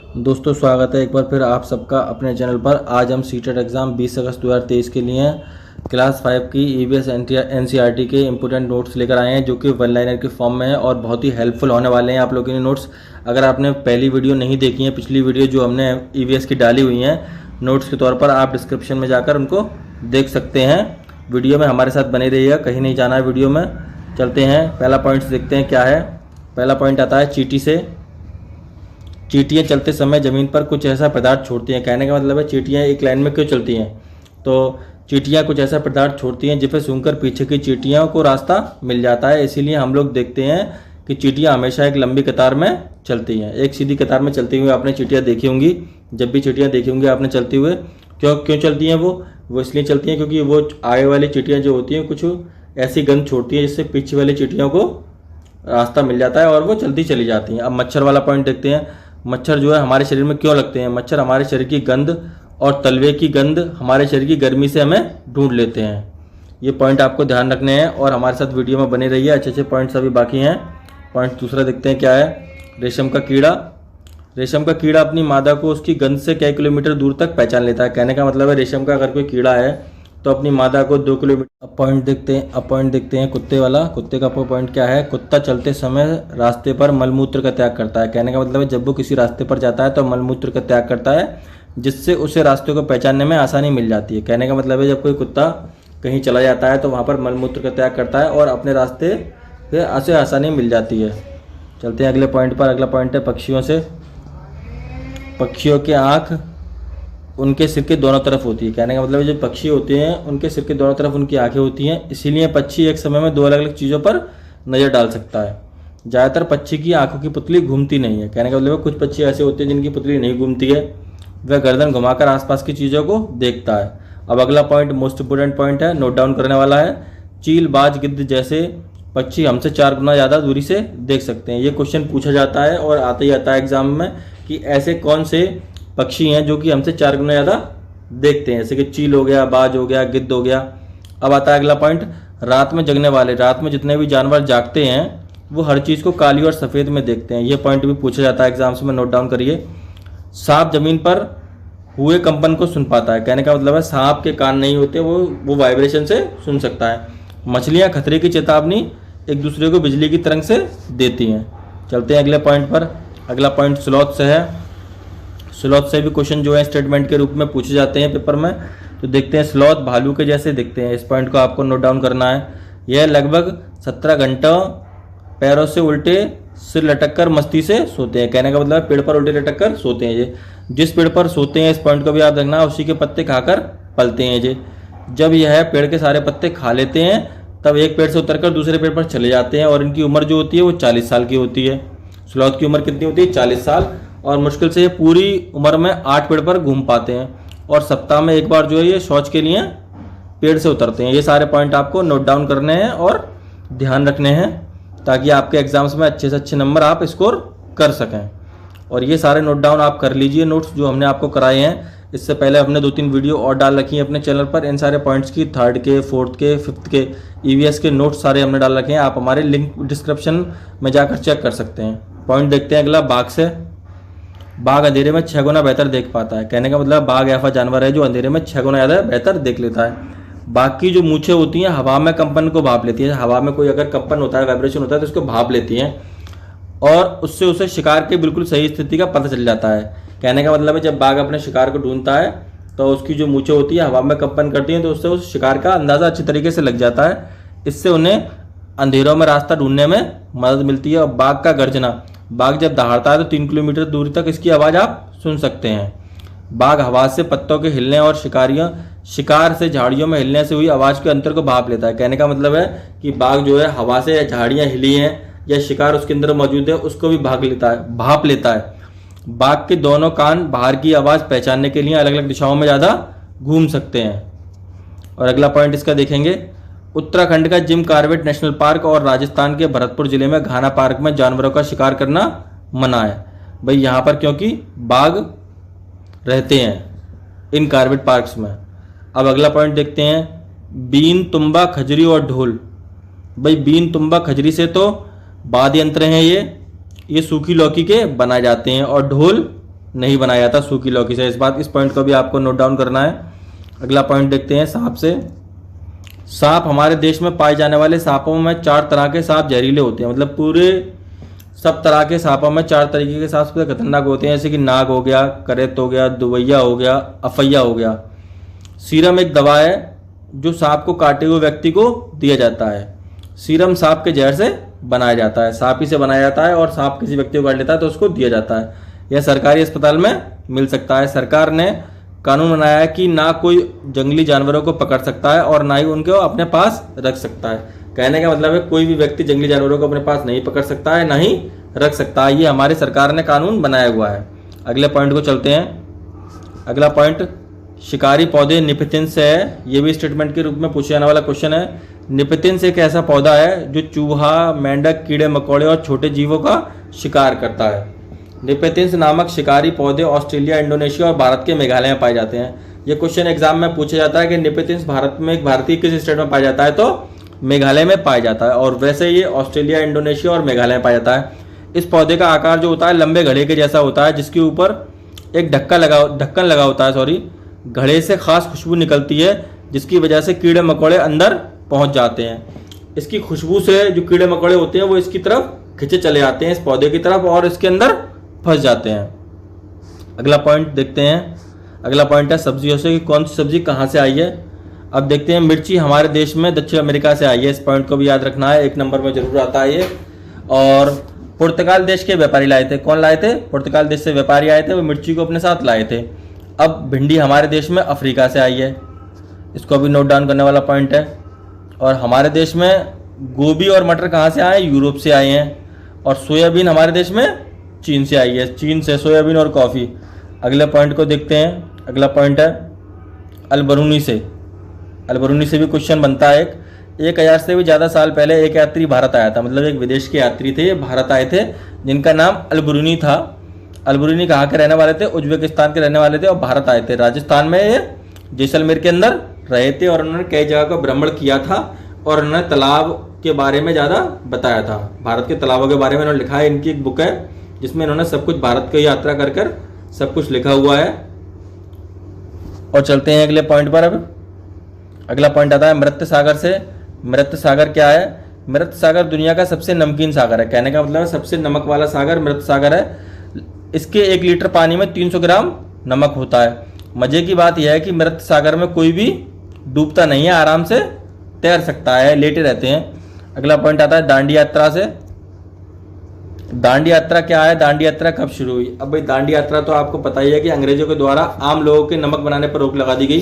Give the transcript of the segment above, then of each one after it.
दोस्तों स्वागत है एक बार फिर आप सबका अपने चैनल पर। आज हम सीटेट एग्ज़ाम 20 अगस्त 2023 के लिए क्लास 5 की ईवीएस एनसीईआरटी के इंपोर्टेंट नोट्स लेकर आए हैं, जो कि वन लाइनर के फॉर्म में है और बहुत ही हेल्पफुल होने वाले हैं आप लोगों के नोट्स। अगर आपने पहली वीडियो नहीं देखी है, पिछली वीडियो जो हमने ईवीएस की डाली हुई हैं नोट्स के तौर पर, आप डिस्क्रिप्शन में जाकर उनको देख सकते हैं। वीडियो में हमारे साथ बने रहिएगा, कहीं नहीं जाना है वीडियो में। चलते हैं, पहला पॉइंट देखते हैं क्या है। पहला पॉइंट आता है चींटी से। चींटियाँ चलते समय ज़मीन पर कुछ ऐसा पदार्थ छोड़ती हैं। कहने का मतलब है चींटियाँ एक लाइन में क्यों चलती हैं, तो चींटियाँ कुछ ऐसा पदार्थ छोड़ती हैं जिसे सूंघकर पीछे की चींटियों को रास्ता मिल जाता है। इसीलिए हम लोग देखते हैं कि चींटियाँ हमेशा एक लंबी कतार में चलती हैं। एक सीधी कतार में चलती हुई आपने चींटियाँ देखी होंगी। जब भी चींटियाँ देखी होंगी आपने चलते हुए, क्यों चलती हैं वो इसलिए चलती हैं क्योंकि वो आगे वाली चींटियाँ जो होती हैं कुछ ऐसी गंध छोड़ती हैं जिससे पीछे वाली चींटियों को रास्ता मिल जाता है और वो जल्दी चली जाती हैं। अब मच्छर वाला पॉइंट देखते हैं। मच्छर जो है हमारे शरीर में क्यों लगते हैं। मच्छर हमारे शरीर की गंध और तलवे की गंध हमारे शरीर की गर्मी से हमें ढूंढ लेते हैं। ये पॉइंट आपको ध्यान रखने हैं और हमारे साथ वीडियो में बने रहिए। अच्छे पॉइंट्स अभी बाकी हैं। पॉइंट दूसरा देखते हैं क्या है। रेशम का कीड़ा। रेशम का कीड़ा अपनी मादा को उसकी गंध से कई किलोमीटर दूर तक पहचान लेता है। कहने का मतलब है रेशम का अगर कोई कीड़ा है तो अपनी मादा को 2 किलोमीटर। अब पॉइंट देखते हैं कुत्ते वाला। कुत्ते का पॉइंट क्या है। कुत्ता चलते समय रास्ते पर मलमूत्र का त्याग करता है। कहने का मतलब है जब वो किसी रास्ते पर जाता है तो मलमूत्र का त्याग करता है, जिससे उसे रास्ते को पहचानने में आसानी मिल जाती है। कहने का मतलब है जब कोई कुत्ता कहीं चला जाता है तो वहाँ पर मलमूत्र का त्याग करता है और अपने रास्ते से उसे आसानी मिल जाती है। चलते हैं अगले पॉइंट पर। अगला पॉइंट है पक्षियों से। पक्षियों की आँख उनके सिर के दोनों तरफ होती है। कहने का मतलब जो पक्षी होते हैं उनके सिर के दोनों तरफ उनकी आंखें होती हैं, इसीलिए पक्षी एक समय में 2 अलग अलग चीज़ों पर नज़र डाल सकता है। ज़्यादातर पक्षी की आंखों की पुतली घूमती नहीं है। कहने का मतलब कुछ पक्षी ऐसे होते हैं जिनकी पुतली नहीं घूमती है, वह गर्दन घुमाकर आसपास की चीज़ों को देखता है। अब अगला पॉइंट मोस्ट इंपोर्टेंट पॉइंट है, नोट डाउन करने वाला है। चील, बाज, गिद्ध जैसे पक्षी हमसे 4 गुना ज़्यादा दूरी से देख सकते हैं। ये क्वेश्चन पूछा जाता है और आता ही आता है एग्जाम में कि ऐसे कौन से पक्षी हैं जो कि हमसे 4 गुना ज़्यादा देखते हैं, जैसे कि चील हो गया, बाज हो गया, गिद्ध हो गया। अब आता है अगला पॉइंट, रात में जगने वाले। रात में जितने भी जानवर जागते हैं वो हर चीज़ को काली और सफ़ेद में देखते हैं। ये पॉइंट भी पूछा जाता है एग्जाम्स में, नोट डाउन करिए। सांप जमीन पर हुए कंपन को सुन पाता है। कहने का मतलब है सांप के कान नहीं होते, वो वाइब्रेशन से सुन सकता है। मछलियाँ खतरे की चेतावनी एक दूसरे को बिजली की तरंग से देती हैं। चलते हैं अगले पॉइंट पर। अगला पॉइंट स्लॉथ से है। स्लॉथ से भी क्वेश्चन जो है स्टेटमेंट के रूप में पूछे जाते हैं पेपर में। तो देखते हैं, स्लॉथ भालू के जैसे दिखते हैं। इस पॉइंट को आपको नोट डाउन करना है। यह लगभग 17 घंटों पैरों से उल्टे सिर लटक कर मस्ती से सोते हैं। कहने का मतलब पेड़ पर उल्टे लटक कर सोते हैं। ये जिस पेड़ पर सोते हैं, इस पॉइंट को भी आप देखना, उसी के पत्ते खाकर पलते हैं। ये जब यह पेड़ के सारे पत्ते खा लेते हैं तब एक पेड़ से उतरकर दूसरे पेड़ पर चले जाते हैं और इनकी उम्र जो होती है वो 40 साल की होती है। स्लॉथ की उम्र कितनी होती है, 40 साल। और मुश्किल से ये पूरी उम्र में 8 पेड़ पर घूम पाते हैं और सप्ताह में एक बार जो है ये शौच के लिए पेड़ से उतरते हैं। ये सारे पॉइंट आपको नोट डाउन करने हैं और ध्यान रखने हैं ताकि आपके एग्जाम्स में अच्छे से अच्छे नंबर आप स्कोर कर सकें। और ये सारे नोट डाउन आप कर लीजिए, नोट्स जो हमने आपको कराए हैं। इससे पहले हमने 2-3 वीडियो और डाल रखी हैं अपने चैनल पर। इन सारे पॉइंट्स की 3rd के, 4th के, 5th के ईवीएस के नोट्स सारे हमने डाल रखे हैं। आप हमारे लिंक डिस्क्रिप्शन में जाकर चेक कर सकते हैं। पॉइंट देखते हैं अगला, बाघ से। बाघ अंधेरे में 6 गुना बेहतर देख पाता है। कहने का मतलब बाघ ऐसा जानवर है जो अंधेरे में 6 गुना ज़्यादा बेहतर देख लेता है। बाघ की जो मूछें होती हैं हवा में कंपन को भाप लेती है। हवा में कोई अगर कंपन होता है, वाइब्रेशन होता है तो उसको भाप लेती हैं और उससे उसे शिकार की बिल्कुल सही स्थिति का पता चल जाता है। कहने का मतलब है जब बाघ अपने शिकार को ढूंढता है तो उसकी जो मूछें होती है हवा में कंपन करती हैं, तो उससे उस शिकार का अंदाज़ा अच्छी तरीके से लग जाता है। इससे उन्हें अंधेरों में रास्ता ढूंढने में मदद मिलती है। और बाघ का गर्जना, बाघ जब दहाड़ता है तो 3 किलोमीटर दूरी तक इसकी आवाज़ आप सुन सकते हैं। बाघ हवा से पत्तों के हिलने और शिकार से झाड़ियों में हिलने से हुई आवाज़ के अंतर को भाप लेता है। कहने का मतलब है कि बाघ जो है हवा से झाड़ियाँ हिली हैं या शिकार उसके अंदर मौजूद है उसको भी भाप लेता है। बाघ के दोनों कान बाहर की आवाज़ पहचानने के लिए अलग अलग दिशाओं में ज़्यादा घूम सकते हैं। और अगला पॉइंट इसका देखेंगे, उत्तराखंड का जिम कॉर्बेट नेशनल पार्क और राजस्थान के भरतपुर जिले में घाना पार्क में जानवरों का शिकार करना मना है। भाई यहाँ पर क्योंकि बाघ रहते हैं इन कॉर्बेट पार्क्स में। अब अगला पॉइंट देखते हैं, बीन, तुम्बा, खजरी और ढोल। भाई बीन, तुम्बा, खजरी से तो वाद्य यंत्र हैं ये सूखी लौकी के बनाए जाते हैं। और ढोल नहीं बनाया जाता सूखी लौकी से। इस पॉइंट को भी आपको नोट डाउन करना है। अगला पॉइंट देखते हैं सांप से। सांप, हमारे देश में पाए जाने वाले सांपों में 4 तरह के सांप जहरीले होते हैं। मतलब पूरे सब तरह के सांपों में 4 तरीके के सांप सबसे खतरनाक होते हैं, जैसे कि नाग हो गया, करेत हो गया, दुवैया हो गया, अफैया हो गया। सीरम एक दवा है जो सांप को काटे हुए व्यक्ति को दिया जाता है। सीरम सांप के जहर से बनाया जाता है, सांप ही से बनाया जाता है, और सांप किसी व्यक्ति को काट लेता है तो उसको दिया जाता है। यह सरकारी अस्पताल में मिल सकता है। सरकार ने कानून बनाया है कि ना कोई जंगली जानवरों को पकड़ सकता है और ना ही उनको अपने पास रख सकता है। कहने का मतलब है कोई भी व्यक्ति जंगली जानवरों को अपने पास नहीं पकड़ सकता है, ना ही रख सकता है। ये हमारी सरकार ने कानून बनाया हुआ है। अगले पॉइंट को चलते हैं। अगला पॉइंट शिकारी पौधे निपिथिंस है। ये भी स्टेटमेंट के रूप में पूछे जाने वाला क्वेश्चन है। निपिथिंस एक ऐसा पौधा है जो चूहा, मेंढक, कीड़े मकोड़े और छोटे जीवों का शिकार करता है। निपिथिंस नामक शिकारी पौधे ऑस्ट्रेलिया, इंडोनेशिया और भारत के मेघालय में पाए जाते हैं। ये क्वेश्चन एग्जाम में पूछा जाता है कि निपिथिंस भारतीय किस स्टेट में पाया जाता है, तो मेघालय में पाया जाता है। और वैसे ये ऑस्ट्रेलिया, इंडोनेशिया और मेघालय में पाया जाता है। इस पौधे का आकार जो होता है लंबे घड़े के जैसा होता है, जिसके ऊपर एक ढक्कन लगा होता है। घड़े से खास खुशबू निकलती है, जिसकी वजह से कीड़े मकोड़े अंदर पहुंच जाते हैं। इसकी खुशबू से जो कीड़े मकोड़े होते हैं वो इसकी तरफ खिंचे चले आते हैं, इस पौधे की तरफ, और इसके अंदर फंस जाते हैं। अगला पॉइंट देखते हैं। अगला पॉइंट है सब्जियों से कि कौन सी सब्जी कहाँ से आई है। अब देखते हैं। मिर्ची हमारे देश में दक्षिण अमेरिका से आई है। इस पॉइंट को भी याद रखना है, 1 नंबर में जरूर आता है ये। और पुर्तगाल देश के व्यापारी लाए थे। कौन लाए थे? पुर्तगाल देश से व्यापारी आए थे, वो मिर्ची को अपने साथ लाए थे। अब भिंडी हमारे देश में अफ्रीका से आई है, इसको भी नोट डाउन करने वाला पॉइंट है। और हमारे देश में गोभी और मटर कहाँ से आए? यूरोप से आए हैं। और सोयाबीन हमारे देश में चीन से आई है, चीन से सोयाबीन और कॉफ़ी। अगले पॉइंट को देखते हैं। अगला पॉइंट है अलबरूनी से। अलबरूनी से भी क्वेश्चन बनता है। 1000 से भी ज़्यादा साल पहले एक यात्री भारत आया था। मतलब एक विदेश के यात्री थे, भारत आए थे, जिनका नाम अलबरूनी था। अलबरूनी कहाँ के रहने वाले थे? उज्बेकिस्तान के रहने वाले थे, और भारत आए थे। राजस्थान में ये जैसलमेर के अंदर रहे थे, और उन्होंने कई जगह का भ्रमण किया था, और उन्होंने तालाब के बारे में ज़्यादा बताया था। भारत के तालाबों के बारे में उन्होंने लिखा है। इनकी एक बुक है जिसमें इन्होंने सब कुछ भारत की यात्रा कर कर सब कुछ लिखा हुआ है। और चलते हैं अगले पॉइंट पर। अब अगला पॉइंट आता है मृत सागर से। मृत सागर क्या है? मृत सागर दुनिया का सबसे नमकीन सागर है। कहने का मतलब है सबसे नमक वाला सागर मृत सागर है। इसके 1 लीटर पानी में 300 ग्राम नमक होता है। मजे की बात यह है कि मृत सागर में कोई भी डूबता नहीं है, आराम से तैर सकता है, लेटे रहते हैं। अगला पॉइंट आता है दांडी यात्रा से। दांडी यात्रा क्या है? दांडी यात्रा कब शुरू हुई? अब भाई दांडी यात्रा तो आपको पता ही है कि अंग्रेजों के द्वारा आम लोगों के नमक बनाने पर रोक लगा दी गई।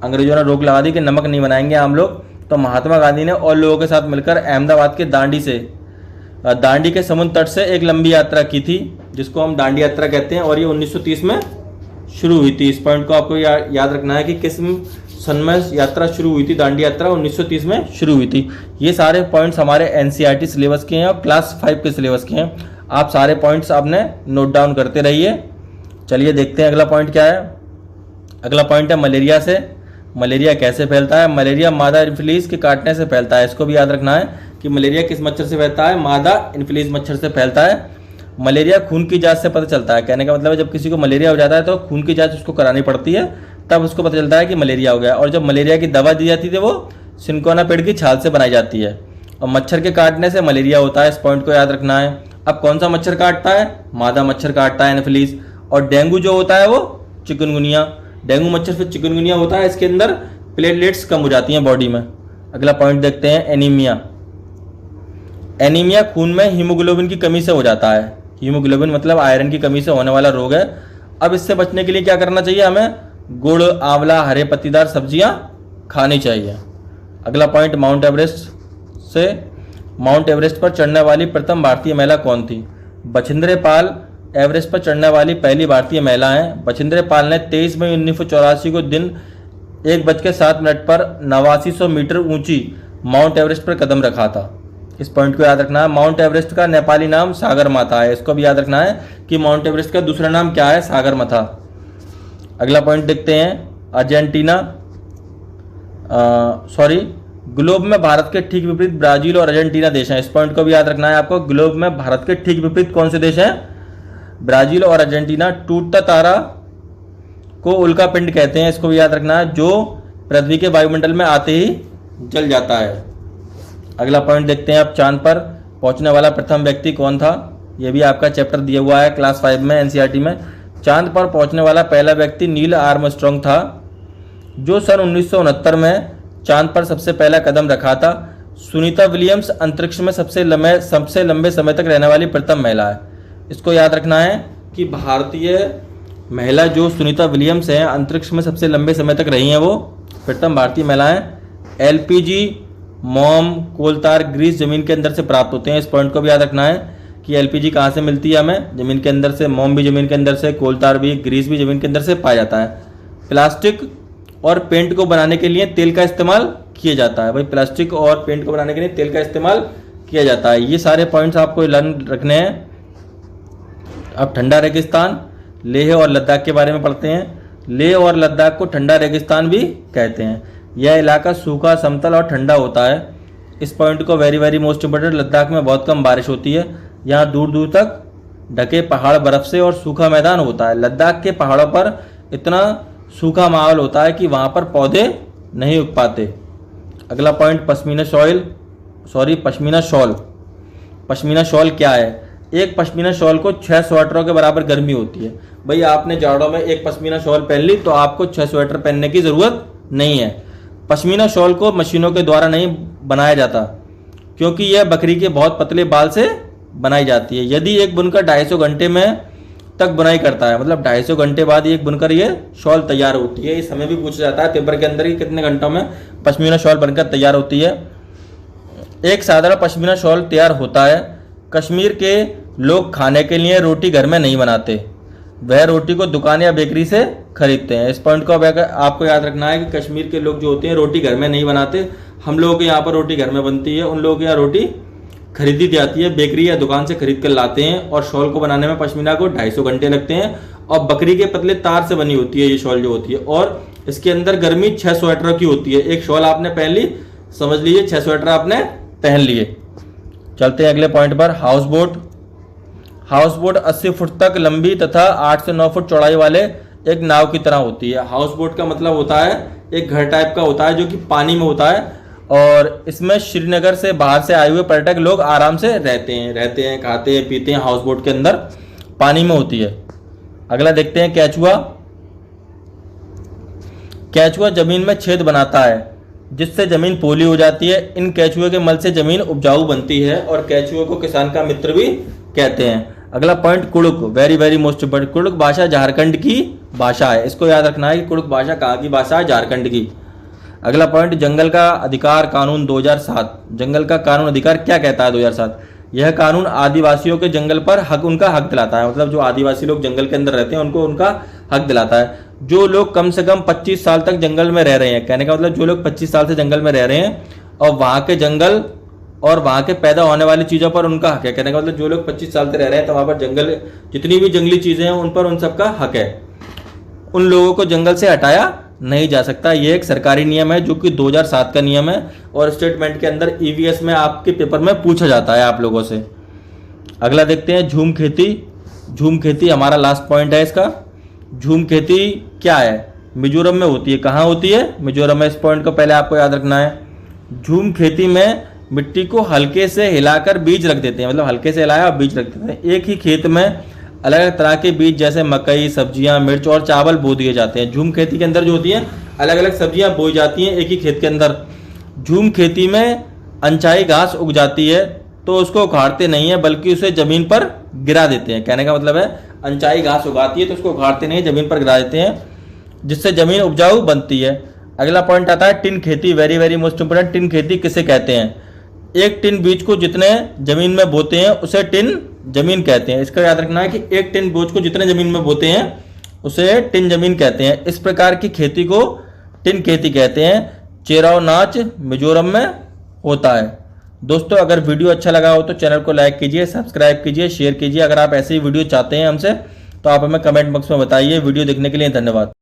अंग्रेजों ने रोक लगा दी कि नमक नहीं बनाएंगे आम लोग। तो महात्मा गांधी ने और लोगों के साथ मिलकर अहमदाबाद के दांडी के समुद्र तट से एक लंबी यात्रा की थी, जिसको हम दांडी यात्रा कहते हैं। और ये 1930 में शुरू हुई थी। इस पॉइंट को आपको याद रखना है कि किस सन में यात्रा शुरू हुई थी। दांडी यात्रा 1930 में शुरू हुई थी। ये सारे पॉइंट्स हमारे एनसीईआरटी सिलेबस के हैं और क्लास 5 के सिलेबस के हैं। आप सारे पॉइंट्स आपने नोट डाउन करते रहिए। चलिए देखते हैं अगला पॉइंट क्या है। अगला पॉइंट है मलेरिया से। मलेरिया कैसे फैलता है? मलेरिया मादा इन्फ्लूएंजा के काटने से फैलता है। इसको भी याद रखना है कि मलेरिया किस मच्छर से फैलता है? मादा इन्फ्लूएंजा मच्छर से फैलता है। मलेरिया खून की जांच से पता चलता है। कहने का मतलब है जब किसी को मलेरिया हो जाता है तो खून की जांच उसको करानी पड़ती है, तब उसको पता चलता है कि मलेरिया हो गया। और जब मलेरिया की दवा दी जाती है वो सिनकोना पेड़ की छाल से बनाई जाती है। और मच्छर के काटने से मलेरिया होता है। इस पॉइंट को याद रखना है। अब कौन सा मच्छर काटता है? मादा मच्छर काटता है, एनोफिलीज। और डेंगू जो होता है वो चिकनगुनिया। डेंगू मच्छर से चिकनगुनिया होता है। इसके अंदर प्लेटलेट्स कम हो जाती हैं बॉडी में। अगला पॉइंट देखते हैं एनीमिया। एनीमिया खून में हीमोग्लोबिन की कमी से हो जाता है। हीमोग्लोबिन मतलब आयरन की कमी से होने वाला रोग है। अब इससे बचने के लिए क्या करना चाहिए? हमें गुड़, आंवला, हरे पत्तीदार सब्जियां खानी चाहिए। अगला पॉइंट माउंट एवरेस्ट से। माउंट एवरेस्ट पर चढ़ने वाली प्रथम भारतीय महिला कौन थी? बछेंद्र पाल एवरेस्ट पर चढ़ने वाली पहली भारतीय महिला हैं। बछेंद्र पाल ने 23 मई 1984 को दिन 1:07 पर 8900 मीटर ऊंची माउंट एवरेस्ट पर कदम रखा था। इस पॉइंट को याद रखना है। माउंट एवरेस्ट का नेपाली नाम सागर माथा है। इसको भी याद रखना है कि माउंट एवरेस्ट का दूसरा नाम क्या है? सागर माथा। अगला पॉइंट देखते हैं अर्जेंटीना। ग्लोब में भारत के ठीक विपरीत ब्राजील और अर्जेंटीना देश हैं। इस पॉइंट को भी याद रखना है आपको। ग्लोब में भारत के ठीक विपरीत कौन से देश हैं? ब्राजील और अर्जेंटीना टूटता तारा को उल्का पिंड कहते हैं, इसको भी याद रखना है, जो पृथ्वी के वायुमंडल में आते ही जल जाता है। अगला पॉइंट देखते हैं आप, चांद पर पहुंचने वाला प्रथम व्यक्ति कौन था। यह भी आपका चैप्टर दिया हुआ है क्लास 5 में एनसीईआरटी में। चांद पर पहुंचने वाला पहला व्यक्ति नील आर्मस्ट्रांग था, जो सन 1969 में चांद पर सबसे पहला कदम रखा था। सुनीता विलियम्स अंतरिक्ष में सबसे लंबे समय तक रहने वाली प्रथम महिला है। इसको याद रखना है कि भारतीय महिला जो सुनीता विलियम्स हैं अंतरिक्ष में सबसे लंबे समय तक रही हैं, वो प्रथम भारतीय महिला हैं। एलपीजी, मोम, कोलतार, ग्रीस जमीन के अंदर से प्राप्त होते हैं। इस पॉइंट को भी याद रखना है कि एलपीजी कहाँ से मिलती है हमें, जमीन के अंदर से। मोम भी जमीन के अंदर से, कोलतार भी, ग्रीस भी जमीन के अंदर से पाया जाता है। प्लास्टिक और पेंट को बनाने के लिए तेल का इस्तेमाल किया जाता है। भाई प्लास्टिक और पेंट को बनाने के लिए तेल का इस्तेमाल किया जाता है। ये सारे पॉइंट्स आपको लर्न रखने हैं। अब ठंडा रेगिस्तान, लेह और लद्दाख के बारे में पढ़ते हैं। लेह और लद्दाख को ठंडा रेगिस्तान भी कहते हैं। यह इलाका सूखा, समतल और ठंडा होता है। इस पॉइंट को वेरी मोस्ट इंपोर्टेंट, लद्दाख में बहुत कम बारिश होती है। यहाँ दूर दूर तक ढके पहाड़ बर्फ से और सूखा मैदान होता है। लद्दाख के पहाड़ों पर इतना सूखा माहौल होता है कि वहाँ पर पौधे नहीं उग पाते। अगला point, pashmina shawl. Pashmina shawl क्या है। एक पश्मीना शॉल को 6 स्वेटरों के बराबर गर्मी होती है। भाई आपने जाड़ों में एक पश्मीना शॉल पहन ली तो आपको 6 स्वेटर पहनने की ज़रूरत नहीं है। पश्मीना शॉल को मशीनों के द्वारा नहीं बनाया जाता, क्योंकि यह बकरी के बहुत पतले बाल से बनाई जाती है। यदि एक बुनकर 250 घंटे में तक बुनाई करता है, मतलब 250 घंटे बाद एक बुनकर ये शॉल तैयार होती है। इस समय भी पूछा जाता है पेपर के अंदर कि कितने घंटों में पश्मीना शॉल बनकर तैयार होती है। एक साधारण पश्मीना शॉल तैयार होता है। कश्मीर के लोग खाने के लिए रोटी घर में नहीं बनाते, वह रोटी को दुकान या बेकरी से खरीदते हैं। इस पॉइंट को आपको याद रखना है कि कश्मीर के लोग जो होते हैं रोटी घर में नहीं बनाते। हम लोगों के यहाँ पर रोटी घर में बनती है, उन लोगों के यहाँ रोटी खरीदी जाती है, बेकरी या दुकान से खरीद कर लाते हैं। और शॉल को बनाने में पश्मीना को 250 घंटे लगते हैं और बकरी के पतले तार से बनी होती है ये शॉल जो होती है। और इसके अंदर गर्मी 6 स्वेटरों की होती है। एक शॉल आपने पहन ली, समझ लीजिए 6 स्वेटर आपने पहन लिए। चलते हैं अगले पॉइंट पर, हाउस बोट 80 फुट तक लंबी तथा 8 से 9 फुट चौड़ाई वाले एक नाव की तरह होती है। हाउस बोट का मतलब होता है एक घर टाइप का होता है जो कि पानी में होता है, और इसमें श्रीनगर से बाहर से आए हुए पर्यटक लोग आराम से रहते हैं, खाते हैं, पीते हैं। हाउस बोट के अंदर पानी में होती है। अगला देखते हैं, केचुआ जमीन में छेद बनाता है जिससे जमीन पोली हो जाती है। इन केचुए के मल से जमीन उपजाऊ बनती है और केचुए को किसान का मित्र भी कहते हैं। अगला point, Kurukh, very most important. Kurukh भाषा झारखंड की भाषा है। इसको याद रखना है कि कुड़ुक भाषा कहाँ की भाषा है, झारखंड की। अगला पॉइंट, जंगल का अधिकार कानून 2007। जंगल का कानून अधिकार क्या कहता है 2007। यह कानून आदिवासियों के जंगल पर उनका हक दिलाता है। मतलब जो आदिवासी लोग जंगल के अंदर रहते हैं उनको उनका हक दिलाता है। जो लोग कम से कम 25 साल तक जंगल में रह रहे हैं, कहने का मतलब जो लोग 25 साल से जंगल में रह रहे हैं और वहाँ के जंगल और वहाँ के पैदा होने वाली चीज़ों पर उनका हक है। कहने का मतलब जो लोग 25 साल से रह रहे हैं तो वहाँ पर जंगल, जितनी भी जंगली चीज़ें हैं उन पर उन सबका हक है। उन लोगों को जंगल से हटाया नहीं जा सकता। ये एक सरकारी नियम है जो कि 2007 का नियम है और स्टेटमेंट के अंदर ईवीएस में आपके पेपर में पूछा जाता है आप लोगों से। अगला देखते हैं, झूम खेती हमारा लास्ट पॉइंट है इसका। झूम खेती क्या है, मिजोरम में होती है। कहाँ होती है, मिजोरम में। इस पॉइंट को पहले आपको याद रखना है। झूम खेती में मिट्टी को हल्के से हिलाकर बीज रख देते हैं, मतलब हल्के से हिलाया और बीज रख देते हैं। एक ही खेत में अलग अलग तरह के बीज जैसे मकई, सब्जियां, मिर्च और चावल बो दिए जाते हैं। झूम खेती के अंदर जो होती हैं अलग अलग सब्जियां बोई जाती हैं एक ही खेत के अंदर। झूम खेती में अनचाही घास उग जाती है तो उसको उखाड़ते नहीं है बल्कि उसे जमीन पर गिरा देते हैं। कहने का मतलब है अनचाही घास उगाती है तो उसको उखाड़ते नहीं, जमीन पर गिरा देते हैं जिससे जमीन उपजाऊ बनती है। अगला पॉइंट आता है टिन खेती, वेरी मोस्ट इंपोर्टेंट। टिन खेती किसे कहते हैं। एक टिन बीज को जितने जमीन में बोते हैं उसे टिन जमीन कहते हैं। इसका याद रखना है कि एक टिन बोझ को जितने जमीन में बोते हैं उसे टिन जमीन कहते हैं। इस प्रकार की खेती को टिन खेती कहते हैं। चेराव नाच मिजोरम में होता है। दोस्तों अगर वीडियो अच्छा लगा हो तो चैनल को लाइक कीजिए, सब्सक्राइब कीजिए, शेयर कीजिए। अगर आप ऐसे ही वीडियो चाहते हैं हमसे तो आप हमें कमेंट बॉक्स में बताइए। वीडियो देखने के लिए धन्यवाद।